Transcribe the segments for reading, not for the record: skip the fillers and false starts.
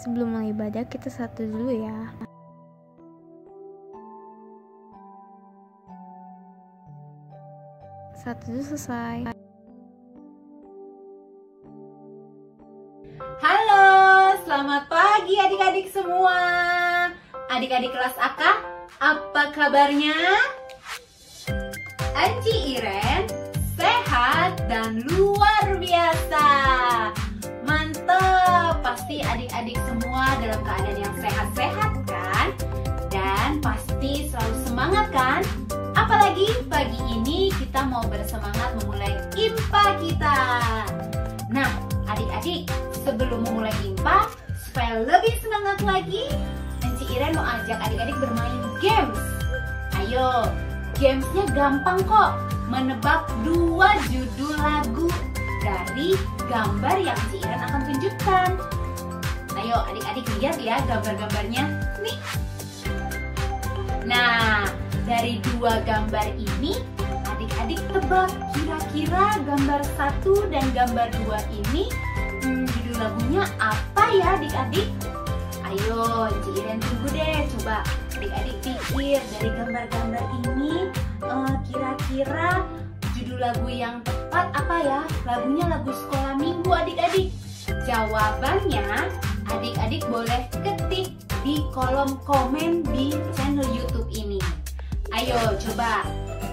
Sebelum mulai ibadah, kita satu dulu ya. Satu dulu selesai. Halo, selamat pagi adik-adik semua. Adik-adik kelas AK, apa kabarnya? Anci Iren sehat dan luar biasa. Mantap, pasti adik-adik semua dalam keadaan yang sehat-sehat kan? Dan pasti selalu semangat kan? Apalagi pagi ini kita mau bersemangat memulai IMPA kita. Nah, adik-adik, sebelum memulai IMPA, supaya lebih semangat lagi, Anci Iren mau ajak adik-adik bermain games. Ayo, gamesnya gampang kok. Menebak 2 judul lagu dari gambar yang Anci Iren akan tunjukkan. Ayo adik-adik lihat ya gambar-gambarnya. Nih. Nah, dari 2 gambar ini, adik-adik tebak kira-kira gambar 1 dan gambar 2 ini judul lagunya apa ya adik-adik? Ayo, Anci Iren tunggu deh. Coba adik-adik pikir dari gambar-gambar ini kira-kira judul lagu yang tepat apa ya? Lagunya lagu sekolah minggu adik-adik. Jawabannya adik-adik boleh ketik di kolom komen di channel YouTube ini. Ayo coba,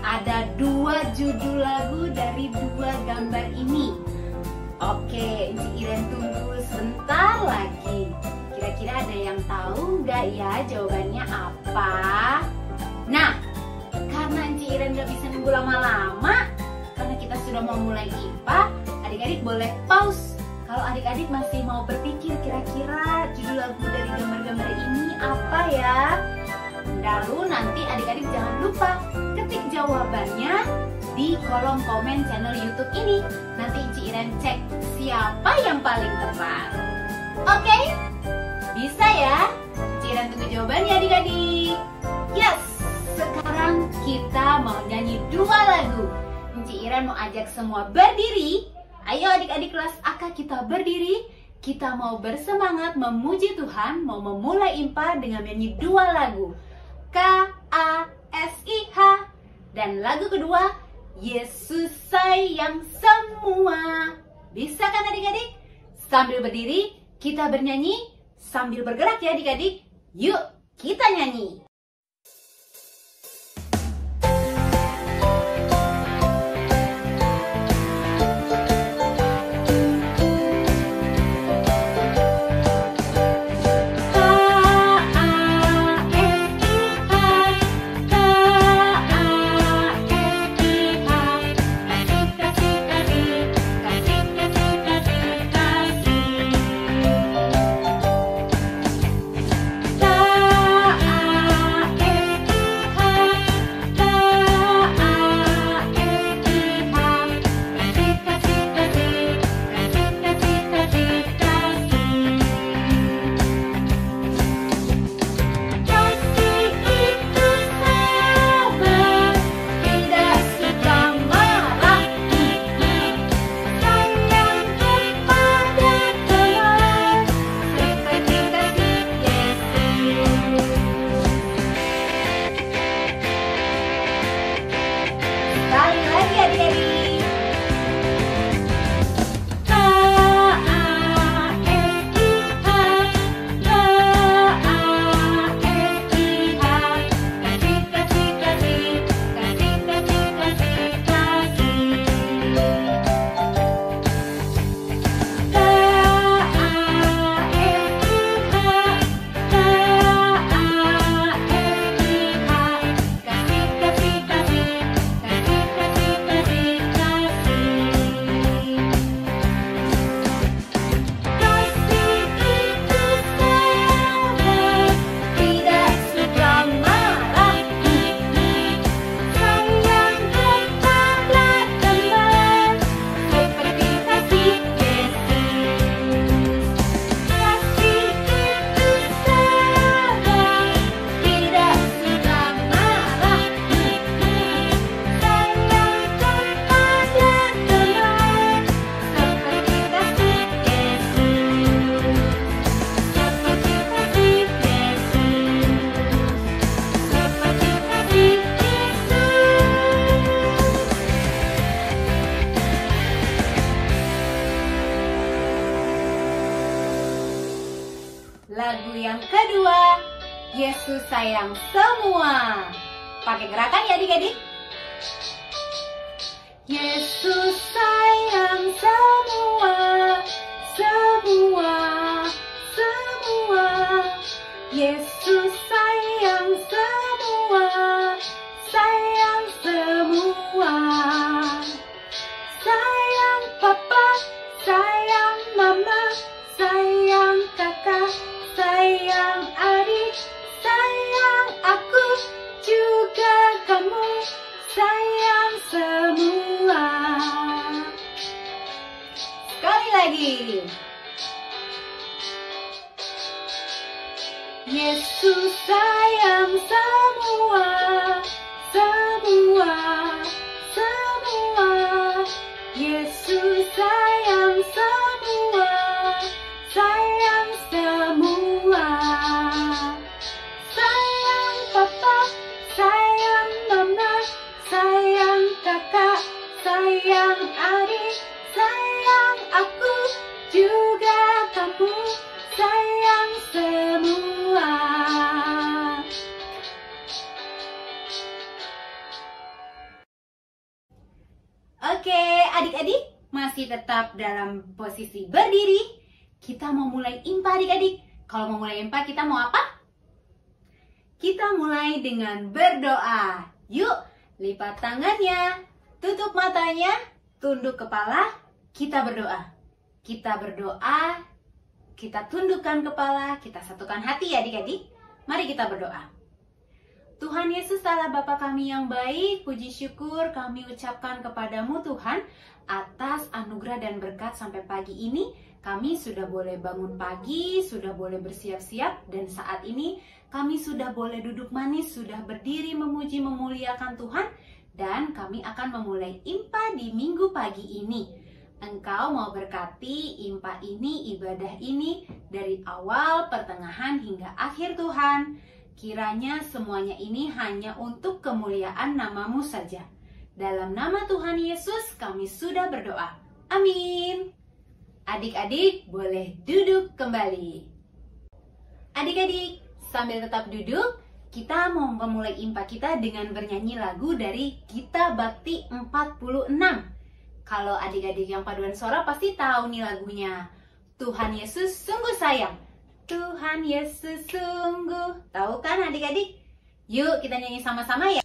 ada 2 judul lagu dari 2 gambar ini. Oke, Anci Iren tunggu sebentar lagi. Kira-kira ada yang tahu nggak ya jawabannya apa? Nah, karena Anci Iren nggak bisa nunggu lama-lama, karena kita sudah mau mulai IMPA, adik-adik boleh pause. Kalau adik-adik masih mau berpikir kira-kira judul lagu dari gambar-gambar ini apa ya? Lalu nanti adik-adik jangan lupa ketik jawabannya di kolom komen channel YouTube ini. Nanti Anci Iren cek siapa yang paling tepat. Oke? Bisa ya? Anci Iren tunggu jawabannya adik-adik. Yes! Sekarang kita mau nyanyi 2 lagu. Anci Iren mau ajak semua berdiri. Ayo adik-adik kelas AK kita berdiri. Kita mau bersemangat memuji Tuhan, mau memulai IMPA dengan nyanyi 2 lagu. KASIH. Dan lagu kedua, Yesus sayang semua. Bisa kan adik-adik? Sambil berdiri, kita bernyanyi. Sambil bergerak ya adik-adik. Yuk, kita nyanyi. Lagu yang kedua, Yesus sayang semua. Pakai gerakan ya adik-adik. Yesus sayang semua, semua, semua. Yesus sayang semua, sayang semua. Sayang papa, sayang mama, sayang kakak, sayang adik, sayang aku, juga kamu, sayang semua. Sekali lagi. Yesus sayang semua, semua, semua. Yesus sayang semua, sayang semua. Sayang papa, sayang mama, sayang kakak, sayang adik, sayang aku, juga kamu, sayang semua. Oke, adik-adik masih tetap dalam posisi berdiri. Kita mau mulai impa adik-adik. Kalau mau mulai impa kita mau apa? Kita mulai dengan berdoa. Yuk, lipat tangannya, tutup matanya, tunduk kepala, kita berdoa. Kita berdoa, kita tundukkan kepala, kita satukan hati ya adik-adik. Mari kita berdoa. Tuhan Yesus Allah Bapa kami yang baik, puji syukur kami ucapkan kepadamu Tuhan atas anugerah dan berkat sampai pagi ini. Kami sudah boleh bangun pagi, sudah boleh bersiap-siap, dan saat ini kami sudah boleh duduk manis, sudah berdiri memuji memuliakan Tuhan, dan kami akan memulai impa di minggu pagi ini. Engkau mau berkati impa ini, ibadah ini, dari awal, pertengahan, hingga akhir Tuhan. Kiranya semuanya ini hanya untuk kemuliaan namamu saja. Dalam nama Tuhan Yesus kami sudah berdoa. Amin. Adik-adik boleh duduk kembali. Adik-adik sambil tetap duduk, kita mau memulai impa kita dengan bernyanyi lagu dari Gita Bakti 46. Kalau adik-adik yang paduan suara pasti tahu nih lagunya. Tuhan Yesus sungguh sayang. Tuhan Yesus sungguh. Tahu kan adik-adik? Yuk kita nyanyi sama-sama ya.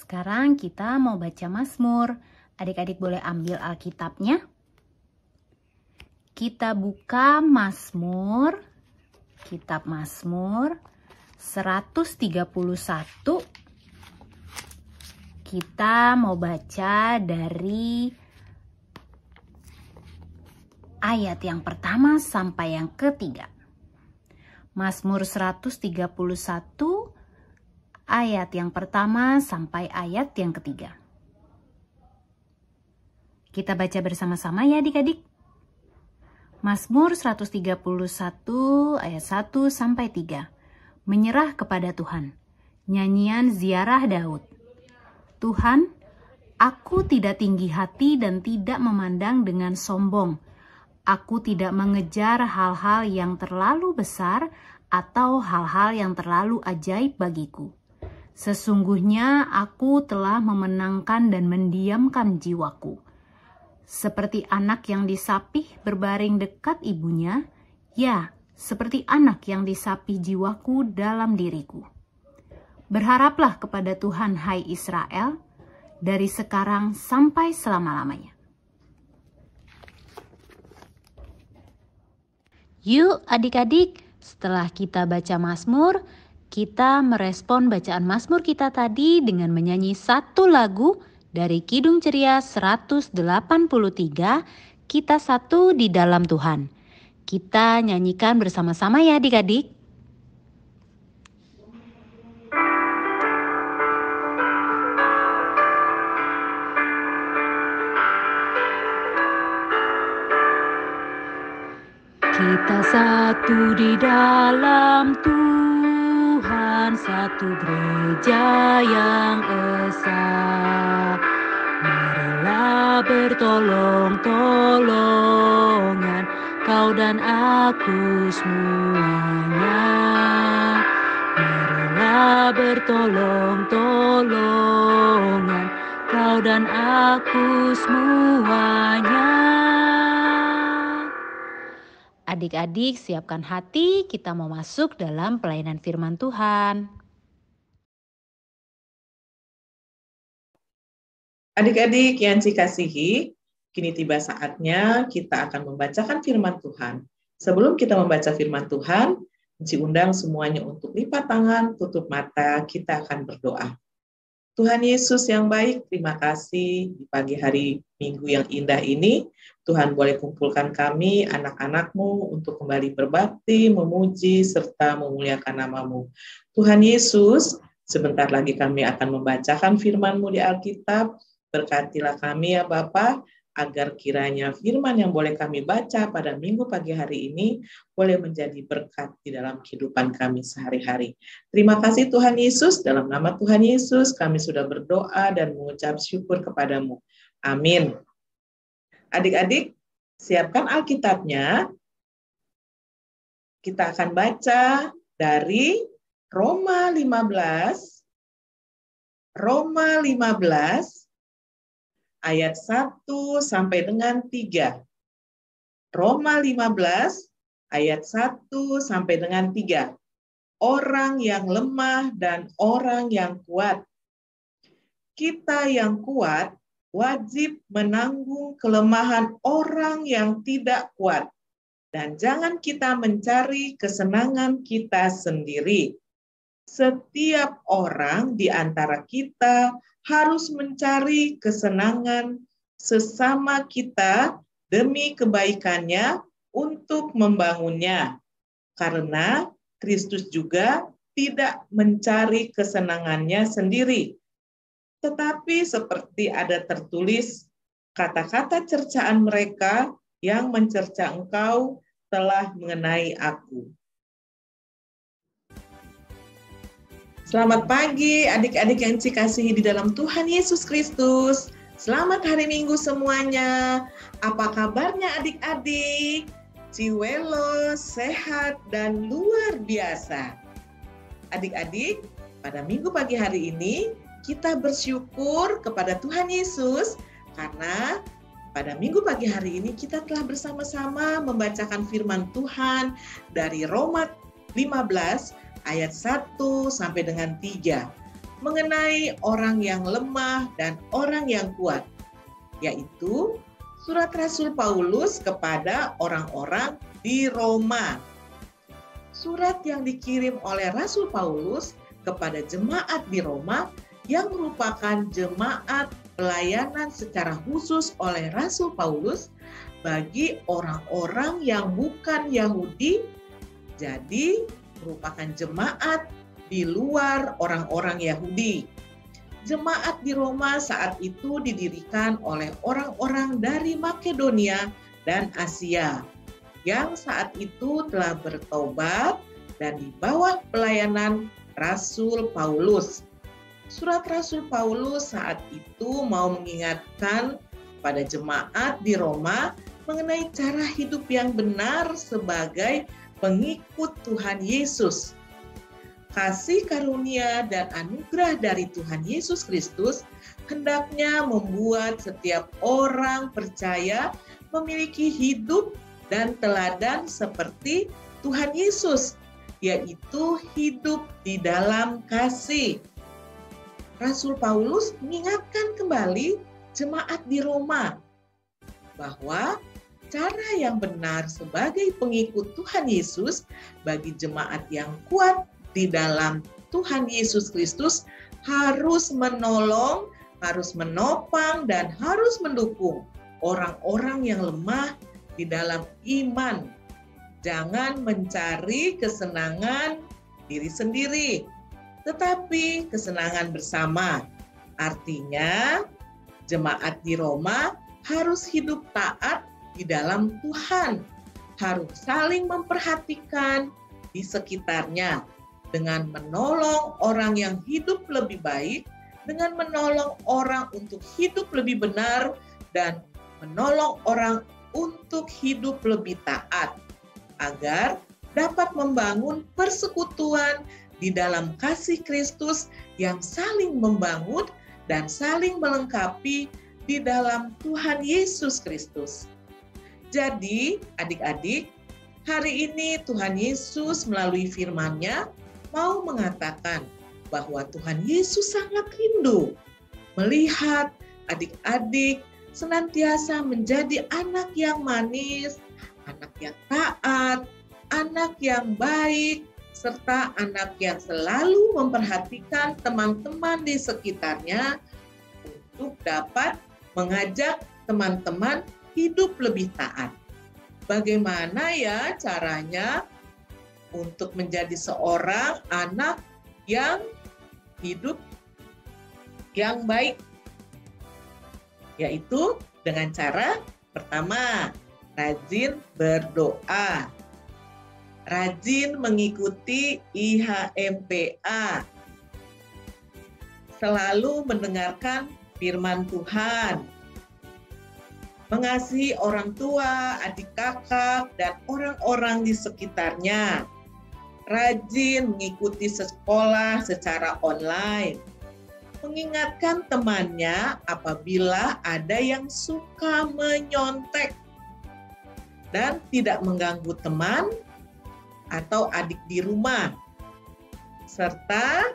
Sekarang kita mau baca Mazmur. Adik-adik boleh ambil Alkitabnya. Kita buka Mazmur, kitab Mazmur 131 Kita mau baca dari ayat yang pertama sampai yang ketiga. Mazmur 131 ayat yang pertama sampai ayat yang ketiga. Kita baca bersama-sama ya adik-adik. Mazmur 131 ayat 1 sampai 3. Menyerah kepada Tuhan. Nyanyian ziarah Daud. Tuhan, aku tidak tinggi hati dan tidak memandang dengan sombong. Aku tidak mengejar hal-hal yang terlalu besar atau hal-hal yang terlalu ajaib bagiku. Sesungguhnya aku telah memenangkan dan mendiamkan jiwaku. Seperti anak yang disapih berbaring dekat ibunya, ya, seperti anak yang disapih jiwaku dalam diriku. Berharaplah kepada Tuhan, hai Israel, dari sekarang sampai selama-lamanya. Yuk adik-adik, setelah kita baca Mazmur, kita merespon bacaan Mazmur kita tadi dengan menyanyi satu lagu dari Kidung Ceria 183, Kita Satu di Dalam Tuhan. Kita nyanyikan bersama-sama ya adik-adik. Kita satu di dalam Tuhan, satu gereja yang esa. Marilah bertolong-tolongan, kau dan aku semuanya. Marilah bertolong-tolongan, kau dan aku semuanya. Adik-adik, siapkan hati, kita mau masuk dalam pelayanan firman Tuhan. Adik-adik yang dikasihi, kini tiba saatnya kita akan membacakan firman Tuhan. Sebelum kita membaca firman Tuhan, diundang semuanya untuk lipat tangan, tutup mata, kita akan berdoa. Tuhan Yesus yang baik, terima kasih di pagi hari Minggu yang indah ini. Tuhan boleh kumpulkan kami, anak-anak-Mu, untuk kembali berbakti, memuji, serta memuliakan nama-Mu. Tuhan Yesus, sebentar lagi kami akan membacakan firman-Mu di Alkitab. Berkatilah kami ya Bapa, agar kiranya firman yang boleh kami baca pada Minggu pagi hari ini boleh menjadi berkat di dalam kehidupan kami sehari-hari. Terima kasih Tuhan Yesus, dalam nama Tuhan Yesus kami sudah berdoa dan mengucap syukur kepadamu. Amin. Adik-adik, siapkan Alkitabnya. Kita akan baca dari Roma 15 ayat 1 sampai dengan 3. Roma 15 ayat 1 sampai dengan 3. Orang yang lemah dan orang yang kuat. Kita yang kuat wajib menanggung kelemahan orang yang tidak kuat. Dan jangan kita mencari kesenangan kita sendiri. Setiap orang di antara kita harus mencari kesenangan sesama kita demi kebaikannya untuk membangunnya. Karena Kristus juga tidak mencari kesenangannya sendiri. Tetapi seperti ada tertulis, kata-kata cercaan mereka yang mencerca engkau telah mengenai aku. Selamat pagi adik-adik yang dikasihi di dalam Tuhan Yesus Kristus. Selamat hari Minggu semuanya. Apa kabarnya adik-adik? Ciwelo, sehat, dan luar biasa. Adik-adik, pada Minggu pagi hari ini kita bersyukur kepada Tuhan Yesus karena pada Minggu pagi hari ini kita telah bersama-sama membacakan firman Tuhan dari Roma 15 ayat 1 sampai dengan 3 mengenai orang yang lemah dan orang yang kuat, yaitu surat Rasul Paulus kepada orang-orang di Roma. Surat yang dikirim oleh Rasul Paulus kepada jemaat di Roma yang merupakan jemaat pelayanan secara khusus oleh Rasul Paulus bagi orang-orang yang bukan Yahudi, jadi merupakan jemaat di luar orang-orang Yahudi. Jemaat di Roma saat itu didirikan oleh orang-orang dari Makedonia dan Asia yang saat itu telah bertobat dan di bawah pelayanan Rasul Paulus. Surat Rasul Paulus saat itu mau mengingatkan pada jemaat di Roma mengenai cara hidup yang benar sebagai pengikut Tuhan Yesus. Kasih karunia dan anugerah dari Tuhan Yesus Kristus hendaknya membuat setiap orang percaya memiliki hidup dan teladan seperti Tuhan Yesus, yaitu hidup di dalam kasih. Rasul Paulus mengingatkan kembali jemaat di Roma bahwa cara yang benar sebagai pengikut Tuhan Yesus bagi jemaat yang kuat di dalam Tuhan Yesus Kristus harus menolong, harus menopang, dan harus mendukung orang-orang yang lemah di dalam iman. Jangan mencari kesenangan diri sendiri, tetapi kesenangan bersama. Artinya, jemaat di Roma harus hidup taat di dalam Tuhan, harus saling memperhatikan di sekitarnya, dengan menolong orang yang hidup lebih baik, dengan menolong orang untuk hidup lebih benar, dan menolong orang untuk hidup lebih taat, agar dapat membangun persekutuan di dalam kasih Kristus yang saling membangun dan saling melengkapi di dalam Tuhan Yesus Kristus. Jadi, adik-adik, hari ini Tuhan Yesus melalui firman-Nya mau mengatakan bahwa Tuhan Yesus sangat rindu melihat adik-adik senantiasa menjadi anak yang manis, anak yang taat, anak yang baik, serta anak yang selalu memperhatikan teman-teman di sekitarnya untuk dapat mengajak teman-teman hidup lebih taat. Bagaimana ya caranya untuk menjadi seorang anak yang hidup yang baik? Yaitu dengan cara pertama, rajin berdoa, rajin mengikuti IHMPA, selalu mendengarkan firman Tuhan, mengasihi orang tua, adik kakak, dan orang-orang di sekitarnya, rajin mengikuti sekolah secara online, mengingatkan temannya apabila ada yang suka menyontek, dan tidak mengganggu teman atau adik di rumah, serta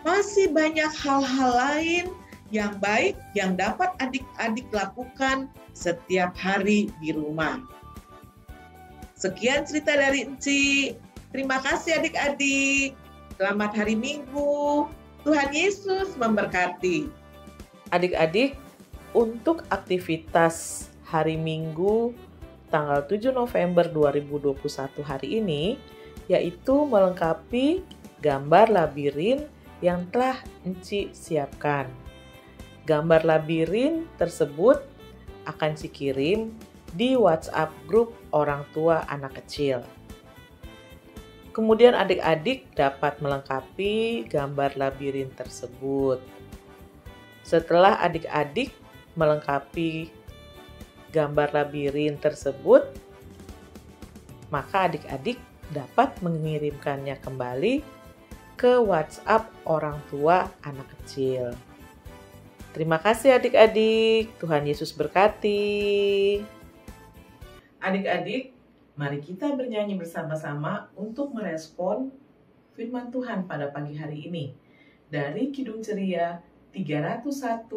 masih banyak hal-hal lain yang baik yang dapat adik-adik lakukan setiap hari di rumah. Sekian cerita dari Enci. Terima kasih adik-adik. Selamat hari Minggu. Tuhan Yesus memberkati. Adik-adik, untuk aktivitas hari Minggu tanggal 7 November 2021 hari ini, yaitu melengkapi gambar labirin yang telah Enci siapkan. Gambar labirin tersebut akan Enci kirim di WhatsApp grup orang tua anak kecil. Kemudian adik-adik dapat melengkapi gambar labirin tersebut. Setelah adik-adik melengkapi gambar labirin tersebut, maka adik-adik dapat mengirimkannya kembali ke WhatsApp orang tua anak kecil. Terima kasih adik-adik. Tuhan Yesus berkati. Adik-adik, mari kita bernyanyi bersama-sama untuk merespon firman Tuhan pada pagi hari ini. Dari Kidung Ceria 301,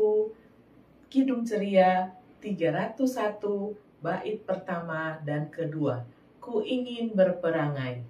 Kidung Ceria 301, bait pertama dan kedua. Ku ingin berperangai.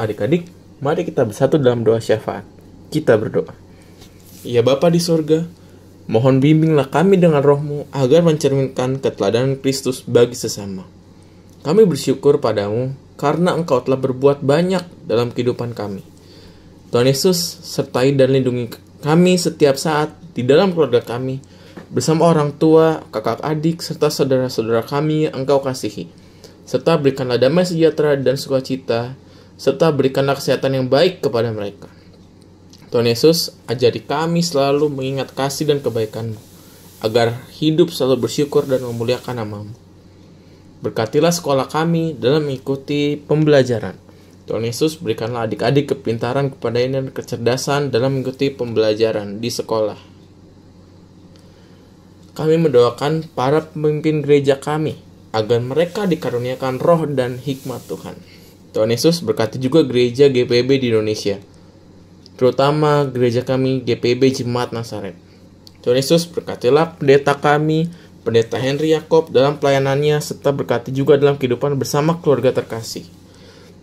Adik-adik, mari kita bersatu dalam doa syafaat. Kita berdoa. Ya Bapa di sorga, mohon bimbinglah kami dengan roh-Mu agar mencerminkan keteladanan Kristus bagi sesama. Kami bersyukur padamu karena Engkau telah berbuat banyak dalam kehidupan kami. Tuhan Yesus, sertai dan lindungi kami setiap saat di dalam keluarga kami, bersama orang tua, kakak adik, serta saudara-saudara kami yang Engkau kasihi. Serta berikanlah damai sejahtera dan sukacita, serta berikanlah kesehatan yang baik kepada mereka. Tuhan Yesus, ajari kami selalu mengingat kasih dan kebaikan-Mu, agar hidup selalu bersyukur dan memuliakan nama-Mu. Berkatilah sekolah kami dalam mengikuti pembelajaran. Tuhan Yesus, berikanlah adik-adik kepintaran, kepandaian, dan kecerdasan dalam mengikuti pembelajaran di sekolah. Kami mendoakan para pemimpin gereja kami, agar mereka dikaruniakan roh dan hikmat Tuhan. Tuhan Yesus, berkati juga gereja GPIB di Indonesia, terutama gereja kami GPIB Jemaat Nazaret. Tuhan Yesus, berkatilah pendeta kami, Pendeta Henry Yakob dalam pelayanannya, serta berkati juga dalam kehidupan bersama keluarga terkasih.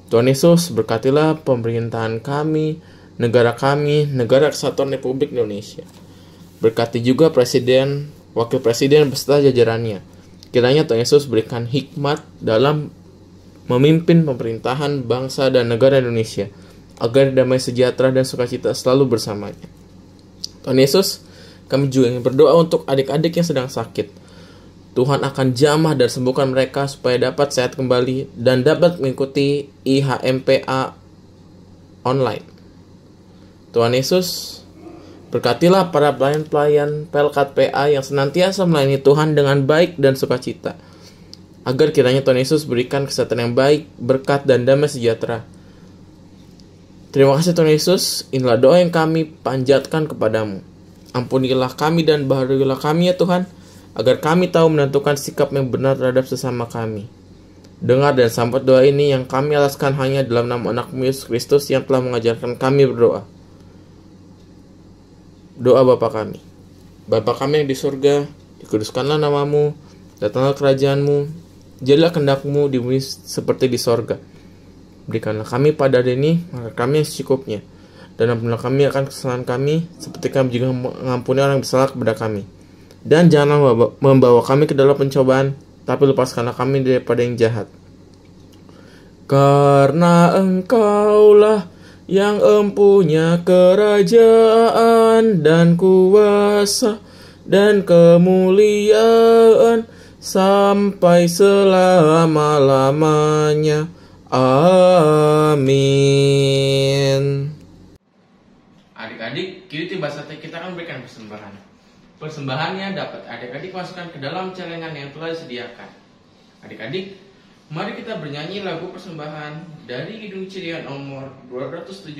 Tuhan Yesus, berkatilah pemerintahan kami, Negara Kesatuan Republik Indonesia. Berkati juga Presiden, Wakil Presiden beserta jajarannya. Kiranya Tuhan Yesus berikan hikmat dalam memimpin pemerintahan bangsa dan negara Indonesia, agar damai sejahtera dan sukacita selalu bersamanya. Tuhan Yesus, kami juga ingin berdoa untuk adik-adik yang sedang sakit. Tuhan akan jamah dan sembuhkan mereka supaya dapat sehat kembali dan dapat mengikuti IHMPA online. Tuhan Yesus, berkatilah para pelayan-pelayan Pelkat PA yang senantiasa melayani Tuhan dengan baik dan sukacita, agar kiranya Tuhan Yesus berikan kesehatan yang baik, berkat, dan damai sejahtera. Terima kasih Tuhan Yesus, inilah doa yang kami panjatkan kepadamu. Ampunilah kami dan baharilah kami ya Tuhan, agar kami tahu menentukan sikap yang benar terhadap sesama kami. Dengar dan sambut doa ini yang kami alaskan hanya dalam nama anak-Mu Yesus Kristus yang telah mengajarkan kami berdoa. Doa Bapa kami. Bapa kami yang di surga, dikuduskanlah nama-Mu, datanglah kerajaan-Mu, jadilah kehendak-Mu di bumi seperti di sorga. Berikanlah kami pada hari ini makan kami yang secukupnya, dan ampunilah kami akan kesalahan kami, seperti kami juga mengampuni orang yang bersalah kepada kami. Dan janganlah membawa kami ke dalam pencobaan, tapi lepaskanlah kami daripada yang jahat. Karena Engkaulah yang empunya kerajaan dan kuasa dan kemuliaan sampai selama-lamanya. Amin. Adik-adik, kini tiba saatnya kita akan berikan persembahan. Persembahannya dapat adik-adik masukkan ke dalam celengan yang telah disediakan. Adik-adik, mari kita bernyanyi lagu persembahan dari Kidung Cirian nomor 217,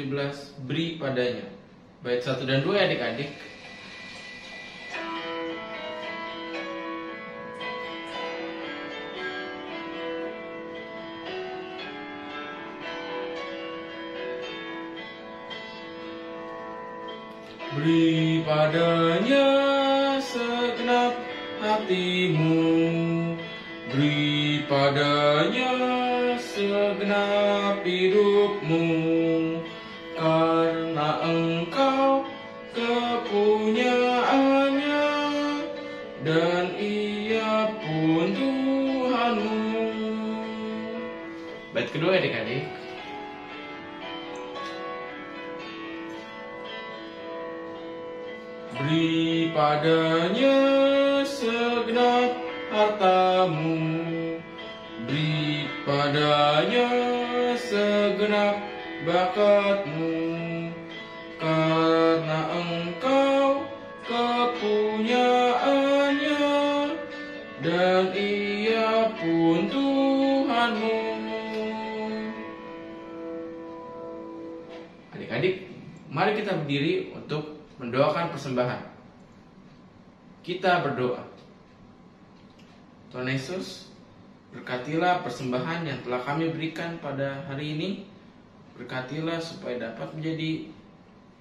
Beri Padanya. Bait 1 dan 2 ya adik-adik. Beri padanya segenap hatimu, beri padanya segenap hidupmu, karena Engkau Ayat kedua adik-adik. Beri padanya segenap hartamu, beri padanya segenap bakatmu, karena engkau kepunyaannya, dan ia pun Tuhanmu. Adik-adik, mari kita berdiri untuk mendoakan persembahan. Kita berdoa. Tuhan Yesus, berkatilah persembahan yang telah kami berikan pada hari ini. Berkatilah supaya dapat menjadi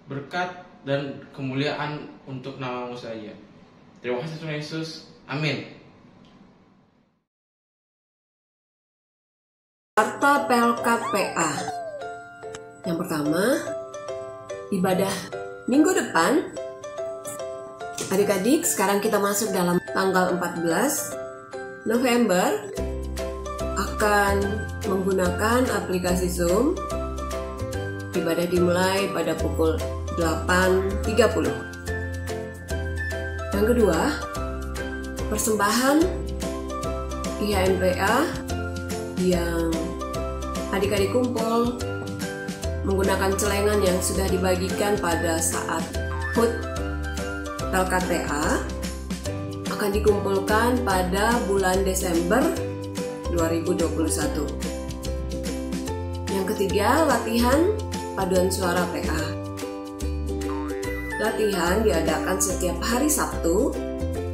berkat dan kemuliaan untuk nama-Mu saja. Terima kasih Tuhan Yesus. Amin. Warta PLKPA. Yang pertama, ibadah minggu depan. Adik-adik, sekarang kita masuk dalam tanggal 14 November, akan menggunakan aplikasi Zoom. Ibadah dimulai pada pukul 8.30. Yang kedua, persembahan IHMPA yang adik-adik kumpul menggunakan celengan yang sudah dibagikan pada saat HUT LKTA akan dikumpulkan pada bulan Desember 2021. Yang ketiga, latihan paduan suara PA. Latihan diadakan setiap hari Sabtu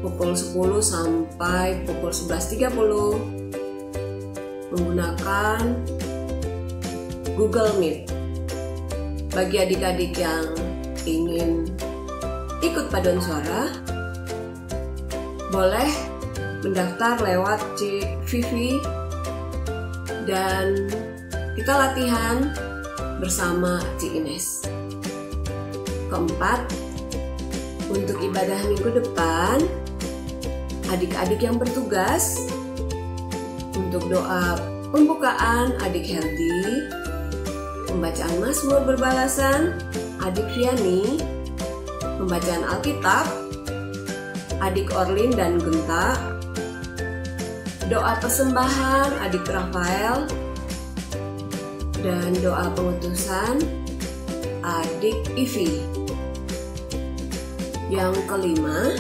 pukul 10 sampai pukul 11.30 menggunakan Google Meet. Bagi adik-adik yang ingin ikut paduan suara, boleh mendaftar lewat CVV dan kita latihan bersama Ci Ines. Keempat, untuk ibadah minggu depan, adik-adik yang bertugas untuk doa pembukaan adik Heldi, pembacaan Mazmur berbalasan adik Viani, pembacaan Alkitab adik Orlin dan Genta, doa persembahan adik Rafael, dan doa pengutusan adik Ivi. Yang kelima,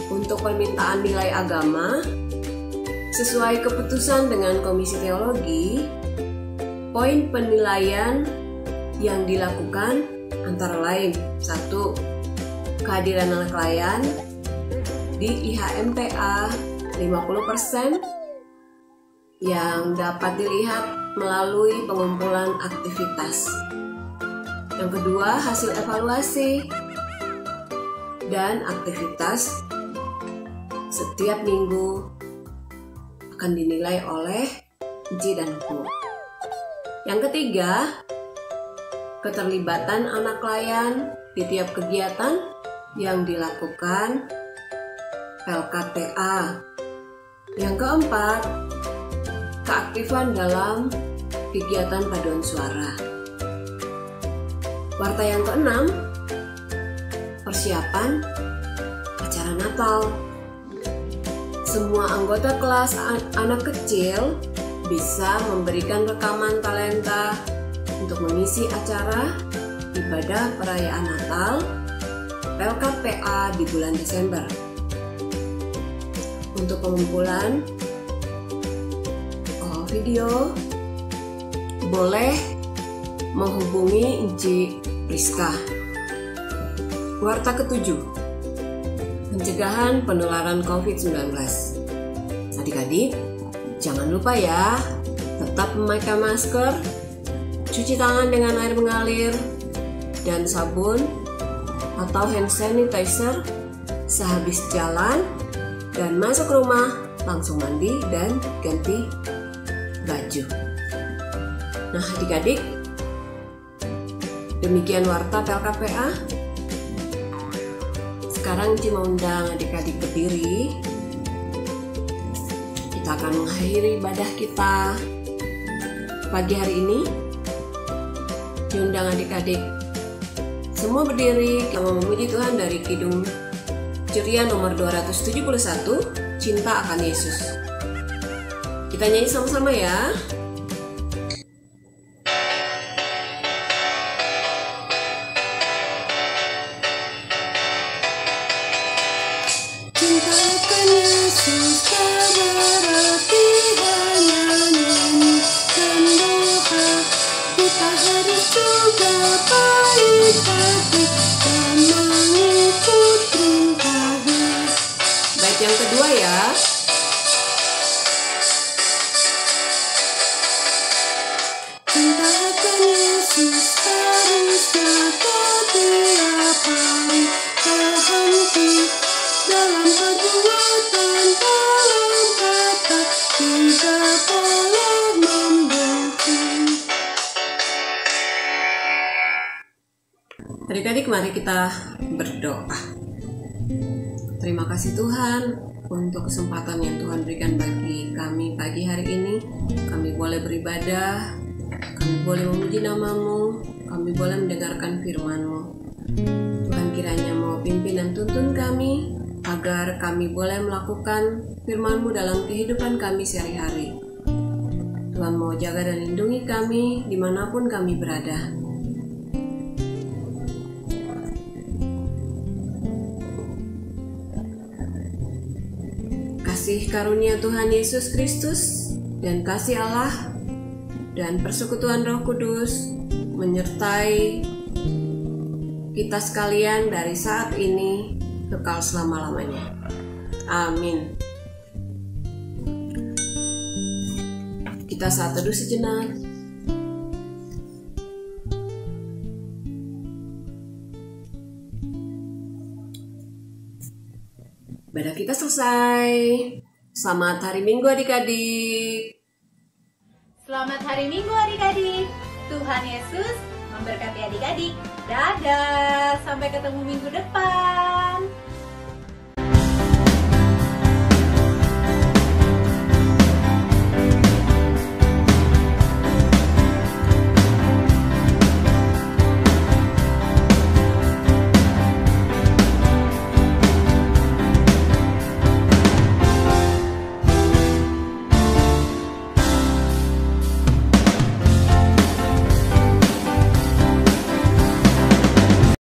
untuk permintaan nilai agama sesuai keputusan dengan Komisi Teologi, poin penilaian yang dilakukan antara lain: 1. Kehadiran anak layan di IHMPA 50% yang dapat dilihat melalui pengumpulan aktivitas. Yang kedua, hasil evaluasi dan aktivitas setiap minggu akan dinilai oleh Ji dan Hu. Yang ketiga, keterlibatan anak layan di tiap kegiatan yang dilakukan LKTA. Yang keempat, keaktifan dalam kegiatan paduan suara. Warta yang keenam, persiapan acara Natal. Semua anggota kelas anak kecil bisa memberikan rekaman talenta untuk mengisi acara ibadah perayaan Natal LKPA di bulan Desember. Untuk pengumpulan video, boleh menghubungi Inci Priska. Warta ketujuh, pencegahan penularan COVID-19. Adik-adik, jangan lupa ya, tetap memakai masker, cuci tangan dengan air mengalir dan sabun atau hand sanitizer sehabis jalan, dan masuk rumah langsung mandi dan ganti baju. Nah adik-adik, demikian warta PLKPA. Sekarang Ci mau undang adik-adik berdiri. Kita akan mengakhiri ibadah kita. pagi hari ini, diundang adik-adik semua berdiri, kita memuji Tuhan dari Kidung Ceria nomor 271, Cinta akan Yesus. Kita nyanyi sama-sama ya. Cinta akan Yesus tak berarti hanya nyanyikan doa. Kita harus juga baik hati dan mengikut perintahnya. Bait yang kedua ya. Cinta akan Yesus harusnya setiap hari berhenti dalam perbuatan, dalam kata, tidak boleh membenci. Adik-adik, mari kita berdoa. Terima kasih Tuhan untuk kesempatan yang Tuhan berikan bagi kami pagi hari ini. Kami boleh beribadah, kami boleh memuji nama-Mu, kami boleh mendengarkan firman-Mu. Tuhan kiranya mau pimpin dan tuntun kami, agar kami boleh melakukan firman-Mu dalam kehidupan kami sehari-hari. Tuhan mau jaga dan lindungi kami dimanapun kami berada. Kasih karunia Tuhan Yesus Kristus dan kasih Allah dan persekutuan Roh Kudus menyertai kita sekalian dari saat ini kekal selama-lamanya. Amin. Kita saat teduh sejenak. Ibadah kita selesai. Selamat hari Minggu adik-adik. Selamat hari Minggu adik-adik. Tuhan Yesus memberkati adik-adik. Dadah, sampai ketemu minggu depan.